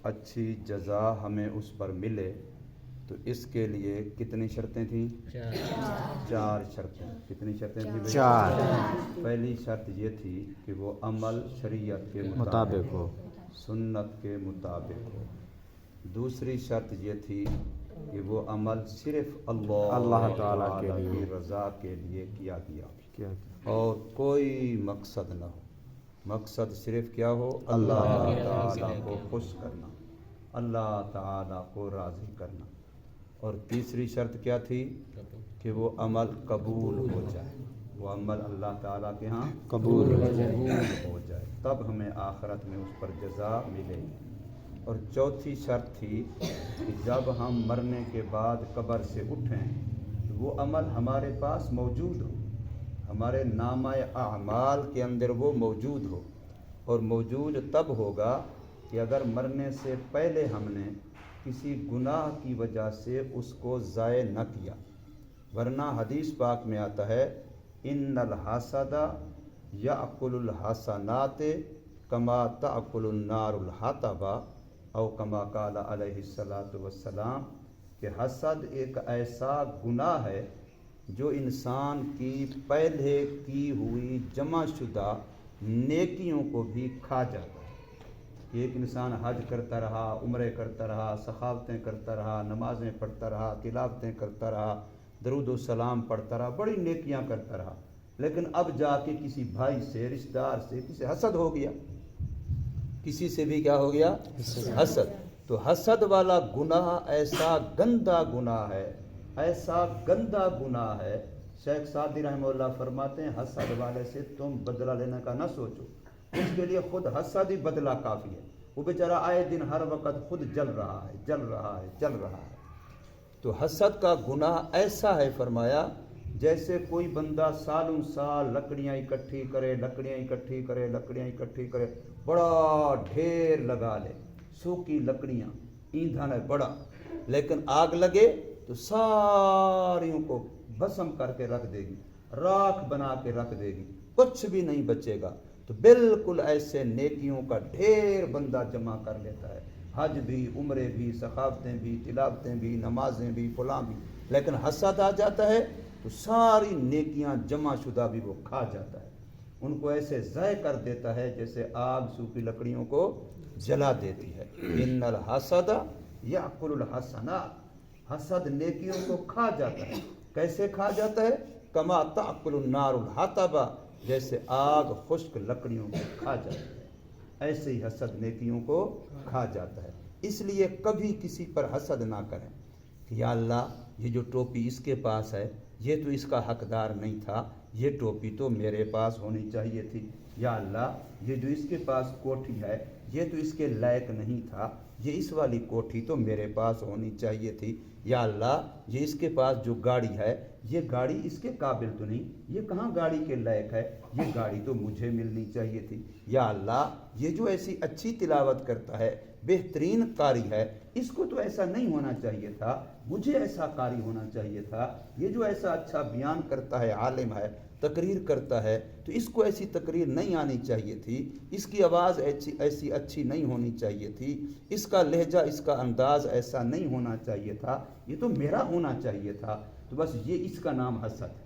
اچھی جزا ہمیں اس پر ملے تو اس کے لیے کتنی شرطیں تھیں؟ 4 شرطیں۔ کتنی شرطیں تھیں بھائی؟ 4۔ پہلی شرط یہ تھی کہ وہ عمل شریعت کے مطابق ہو، سنت کے مطابق ہو۔ دوسری شرط یہ تھی کہ وہ عمل صرف اللہ تعالیٰ کی رضا کے لیے کیا گیا اور کوئی مقصد نہ ہو۔ مقصد صرف کیا ہو؟ اللہ تعالیٰ کو خوش کرنا، اللہ تعالیٰ کو راضی کرنا۔ اور تیسری شرط کیا تھی؟ کہ وہ عمل قبول ہو جائے، وہ عمل اللہ تعالیٰ کے ہاں قبول ہو جائے، تب ہمیں آخرت میں اس پر جزا ملے گی۔ اور چوتھی شرط تھی کہ جب ہم مرنے کے بعد قبر سے اٹھیں تو وہ عمل ہمارے پاس موجود ہو، ہمارے نامہ اعمال کے اندر وہ موجود ہو۔ اور موجود تب ہوگا کہ اگر مرنے سے پہلے ہم نے کسی گناہ کی وجہ سے اس کو ضائع نہ کیا، ورنہ حدیث پاک میں آتا ہے ان الحسد یأکل الحسنات کما تأکل النار الحطب، او کما قال علیہ الصلاۃ والسلام، کہ حسد ایک ایسا گناہ ہے جو انسان کی پہلے کی ہوئی جمع شدہ نیکیوں کو بھی کھا جاتا ہے۔ کہ ایک انسان حج کرتا رہا، عمرے کرتا رہا، سخاوتیں کرتا رہا، نمازیں پڑھتا رہا، تلاوتیں کرتا رہا، درود و سلام پڑھتا رہا، بڑی نیکیاں کرتا رہا، لیکن اب جا کے کسی بھائی سے، رشتہ دار سے کسی حسد ہو گیا، کسی سے بھی کیا ہو گیا؟ حسد۔ تو حسد والا گناہ ایسا گندا گناہ ہے، ایسا گندا گناہ ہے، شیخ سعدی رحمہ اللہ فرماتے ہیں حسد والے سے تم بدلہ لینے کا نہ سوچو، اس کے لیے خود حسد ہی بدلہ کافی ہے۔ وہ بیچارہ آئے دن ہر وقت خود جل رہا ہے، جل رہا ہے، جل رہا ہے۔ تو حسد کا گناہ ایسا ہے، فرمایا جیسے کوئی بندہ سالوں سال لکڑیاں اکٹھی کرے، لکڑیاں اکٹھی کرے، لکڑیاں اکٹھی کرے، بڑا ڈھیر لگا لے، سوکھی لکڑیاں، ایندھن ہے بڑا، لیکن آگ لگے تو ساریوں کو بھسم کر کے رکھ دے گی، راکھ بنا کے رکھ دے گی، کچھ بھی نہیں بچے گا۔ تو بالکل ایسے نیکیوں کا ڈھیر بندہ جمع کر لیتا ہے، حج بھی، عمرے بھی، سخاوتیں بھی، تلاوتیں بھی، نمازیں بھی، فلاں بھی، لیکن حسد آ جاتا ہے تو ساری نیکیاں جمع شدہ بھی وہ کھا جاتا ہے، ان کو ایسے ضائع کر دیتا ہے جیسے آگ سوکھی لکڑیوں کو جلا دیتی ہے۔ ان الحسد یأکل الحسنات، حسد نیکیوں کو کھا جاتا ہے۔ کیسے کھا جاتا ہے؟ کما تأکل النار الحطب، جیسے آگ خشک لکڑیوں کو کھا جاتی ہے، ایسے ہی حسد نیکیوں کو کھا جاتا ہے۔ اس لیے کبھی کسی پر حسد نہ کریں کہ یا اللہ یہ جو ٹوپی اس کے پاس ہے یہ تو اس کا حقدار نہیں تھا، یہ ٹوپی تو میرے پاس ہونی چاہیے تھی، یا اللہ یہ جو اس کے پاس کوٹھی ہے یہ تو اس کے لائق نہیں تھا، یہ اس والی کوٹھی تو میرے پاس ہونی چاہیے تھی، یا اللہ یہ اس کے پاس جو گاڑی ہے یہ گاڑی اس کے قابل تو نہیں، یہ کہاں گاڑی کے لائق ہے، یہ گاڑی تو مجھے ملنی چاہیے تھی، یا اللہ یہ جو ایسی اچھی تلاوت کرتا ہے، بہترین قاری ہے، اس کو تو ایسا نہیں ہونا چاہیے تھا، مجھے ایسا قاری ہونا چاہیے تھا، یہ جو ایسا اچھا بیان کرتا ہے، عالم ہے، تقریر کرتا ہے، تو اس کو ایسی تقریر نہیں آنی چاہیے تھی، اس کی آواز ایسی اچھی نہیں ہونی چاہیے تھی، اس کا لہجہ، اس کا انداز ایسا نہیں ہونا چاہیے تھا، یہ تو میرا ہونا چاہیے تھا۔ تو بس یہ اس کا نام حسد ہے،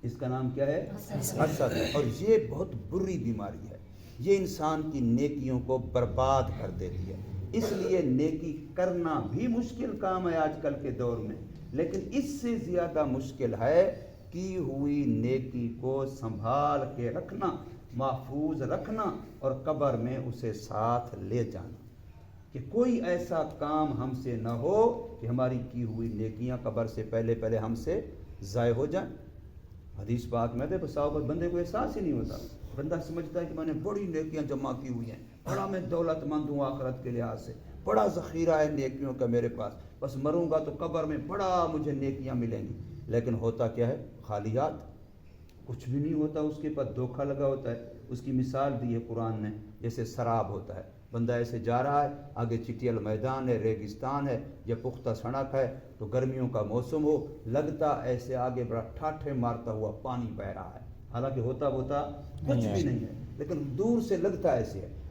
اس کا نام کیا ہے؟ حسد ہے۔ اور یہ بہت بری بیماری ہے، یہ انسان کی نیکیوں کو برباد کر دیتی ہے۔ اس لیے نیکی کرنا بھی مشکل کام ہے آج کل کے دور میں، لیکن اس سے زیادہ مشکل ہے کی ہوئی نیکی کو سنبھال کے رکھنا، محفوظ رکھنا اور قبر میں اسے ساتھ لے جانا، کہ کوئی ایسا کام ہم سے نہ ہو کہ ہماری کی ہوئی نیکیاں قبر سے پہلے ہم سے ضائع ہو جائیں۔ حدیث پاک میں بندے کو احساس ہی نہیں ہوتا، بندہ سمجھتا ہے کہ میں نے بڑی نیکیاں جمع کی ہوئی ہیں، بڑا میں دولت مند ہوں آخرت کے لحاظ سے، بڑا ذخیرہ ہے نیکیوں کا میرے پاس، بس مروں گا تو قبر میں بڑا مجھے نیکیاں ملیں گی، لیکن ہوتا کیا ہے؟ خالیات، کچھ بھی نہیں ہوتا اس کے پاس، دھوکہ لگا ہوتا ہے۔ اس کی مثال دی ہے قرآن نے، جیسے سراب ہوتا ہے، بندہ ایسے جا رہا ہے، آگے چٹیل میدان ہے، ریگستان ہے یا پختہ سڑک ہے، تو گرمیوں کا موسم ہو، لگتا ایسے آگے بڑا ٹھاٹھے مارتا ہوا پانی بہ رہا ہے، حالانکہ ہوتا کچھ بھی نہیں ہے، لیکن دور سے لگتا ایسے ہے۔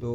2